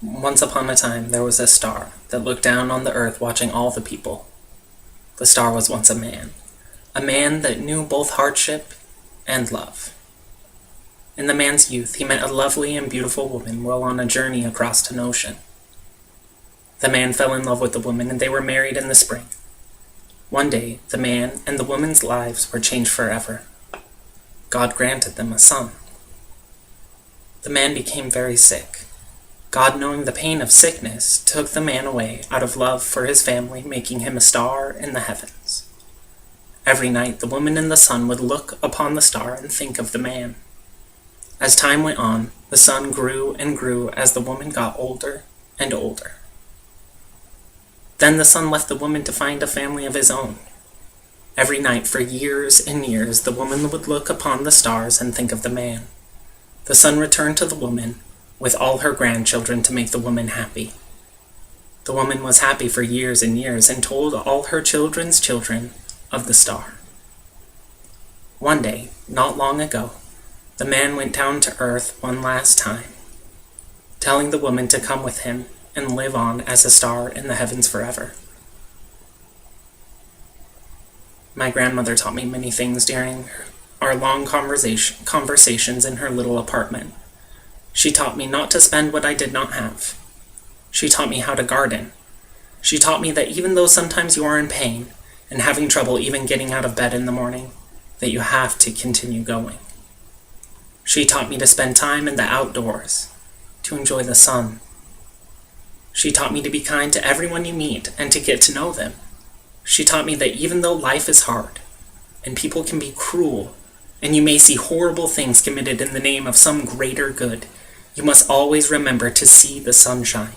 Once upon a time, there was a star that looked down on the earth watching all the people. The star was once a man that knew both hardship and love. In the man's youth, he met a lovely and beautiful woman while on a journey across an ocean. The man fell in love with the woman, and they were married in the spring. One day, the man and the woman's lives were changed forever. God granted them a son. The man became very sick. God, knowing the pain of sickness, took the man away out of love for his family, making him a star in the heavens. Every night, the woman and the son would look upon the star and think of the man. As time went on, the son grew and grew as the woman got older and older. Then the son left the woman to find a family of his own. Every night for years and years, the woman would look upon the stars and think of the man. The son returned to the woman with all her grandchildren to make the woman happy. The woman was happy for years and years and told all her children's children of the star. One day, not long ago, the man went down to earth one last time, telling the woman to come with him and live on as a star in the heavens forever. My grandmother taught me many things during our long conversations in her little apartment. She taught me not to spend what I did not have. She taught me how to garden. She taught me that even though sometimes you are in pain and having trouble even getting out of bed in the morning, that you have to continue going. She taught me to spend time in the outdoors, to enjoy the sun. She taught me to be kind to everyone you meet and to get to know them. She taught me that even though life is hard, and people can be cruel, and you may see horrible things committed in the name of some greater good, you must always remember to see the sunshine,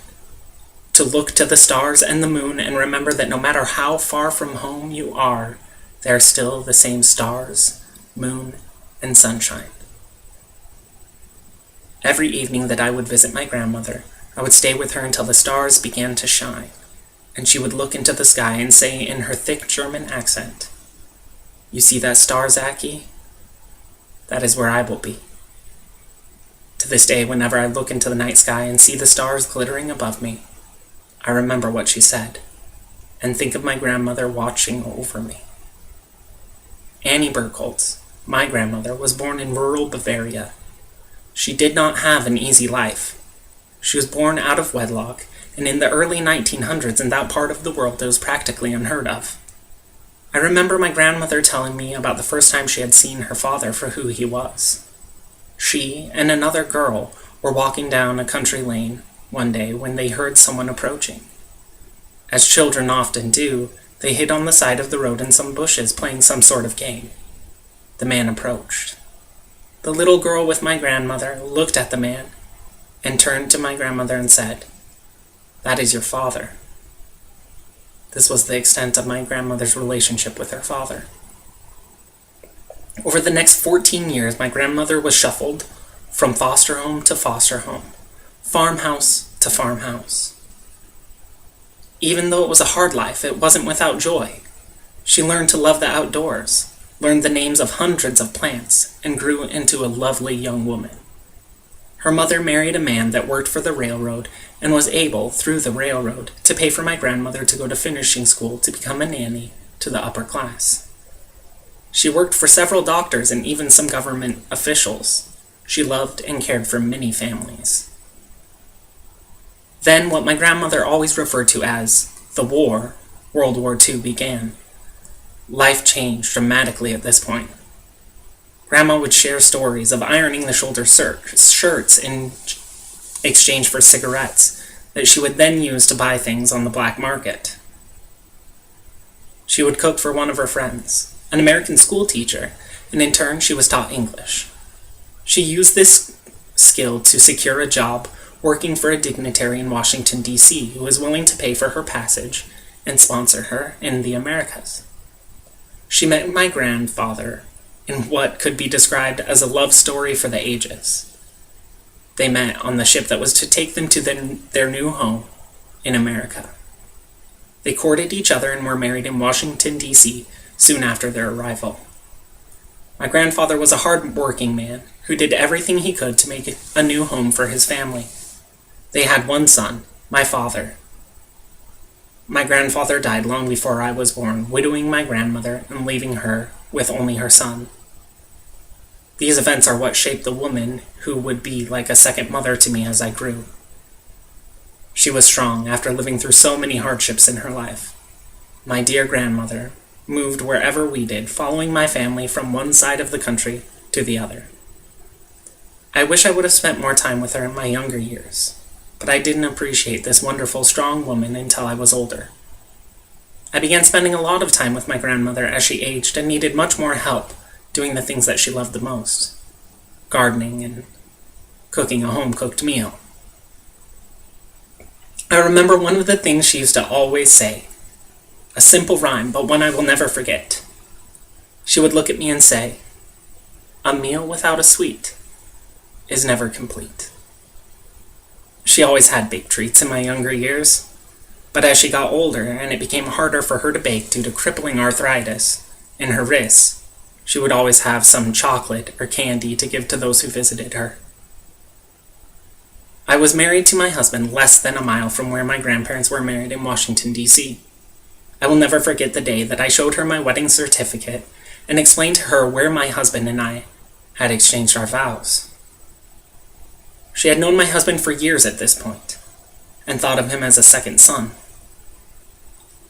to look to the stars and the moon and remember that no matter how far from home you are, they are still the same stars, moon, and sunshine. Every evening that I would visit my grandmother, I would stay with her until the stars began to shine, and she would look into the sky and say in her thick German accent, "You see that star, Zachy? That is where I will be." To this day, whenever I look into the night sky and see the stars glittering above me, I remember what she said, and think of my grandmother watching over me. Annie Birkholz, my grandmother, was born in rural Bavaria. She did not have an easy life. She was born out of wedlock, and in the early 1900s in that part of the world it was practically unheard of. I remember my grandmother telling me about the first time she had seen her father for who he was. She and another girl were walking down a country lane one day when they heard someone approaching. As children often do, they hid on the side of the road in some bushes playing some sort of game. The man approached. The little girl with my grandmother looked at the man and turned to my grandmother and said, "That is your father." This was the extent of my grandmother's relationship with her father. Over the next 14 years, my grandmother was shuffled from foster home to foster home, farmhouse to farmhouse. Even though it was a hard life, it wasn't without joy. She learned to love the outdoors, learned the names of hundreds of plants, and grew into a lovely young woman. Her mother married a man that worked for the railroad and was able, through the railroad, to pay for my grandmother to go to finishing school to become a nanny to the upper class. She worked for several doctors and even some government officials. She loved and cared for many families. Then, what my grandmother always referred to as the war, World War II, began. Life changed dramatically at this point. Grandma would share stories of ironing the shoulder shirts in exchange for cigarettes that she would then use to buy things on the black market. She would cook for one of her friends, an American school teacher, and in turn she was taught English. She used this skill to secure a job working for a dignitary in Washington, D.C., who was willing to pay for her passage and sponsor her in the Americas. She met my grandfather in what could be described as a love story for the ages. They met on the ship that was to take them to their new home in America. They courted each other and were married in Washington, D.C. soon after their arrival. My grandfather was a hard-working man who did everything he could to make a new home for his family. They had one son, my father. My grandfather died long before I was born, widowing my grandmother and leaving her with only her son. These events are what shaped the woman who would be like a second mother to me as I grew. She was strong after living through so many hardships in her life. My dear grandmother moved wherever we did, following my family from one side of the country to the other. I wish I would have spent more time with her in my younger years, but I didn't appreciate this wonderful, strong woman until I was older. I began spending a lot of time with my grandmother as she aged and needed much more help doing the things that she loved the most, gardening and cooking a home-cooked meal. I remember one of the things she used to always say, a simple rhyme, but one I will never forget. She would look at me and say, "A meal without a sweet is never complete." She always had baked treats in my younger years, but as she got older and it became harder for her to bake due to crippling arthritis in her wrists, she would always have some chocolate or candy to give to those who visited her. I was married to my husband less than a mile from where my grandparents were married in Washington, D.C. I will never forget the day that I showed her my wedding certificate and explained to her where my husband and I had exchanged our vows. She had known my husband for years at this point, and thought of him as a second son.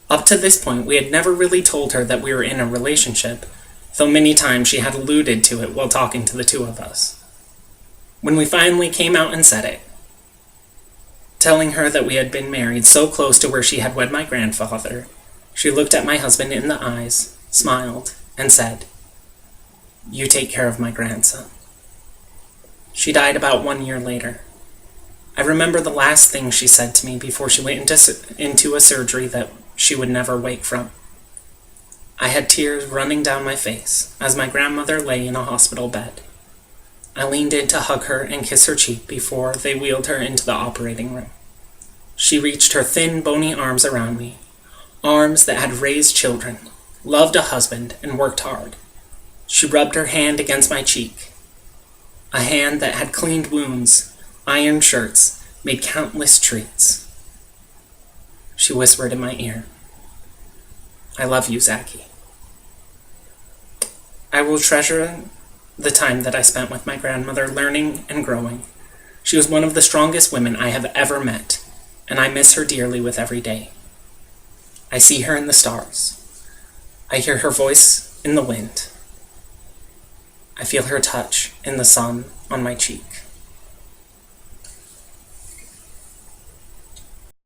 Up to this point, we had never really told her that we were in a relationship, though many times she had alluded to it while talking to the two of us. When we finally came out and said it, telling her that we had been married so close to where she had wed my grandfather, she looked at my husband in the eyes, smiled, and said, "You take care of my grandson." She died about 1 year later. I remember the last thing she said to me before she went into a surgery that she would never wake from. I had tears running down my face as my grandmother lay in a hospital bed. I leaned in to hug her and kiss her cheek before they wheeled her into the operating room. She reached her thin, bony arms around me, arms that had raised children, loved a husband, and worked hard. She rubbed her hand against my cheek, a hand that had cleaned wounds, ironed shirts, made countless treats. She whispered in my ear, "I love you, Zachy." I will treasure the time that I spent with my grandmother learning and growing. She was one of the strongest women I have ever met, and I miss her dearly with every day. I see her in the stars. I hear her voice in the wind. I feel her touch in the sun on my cheek.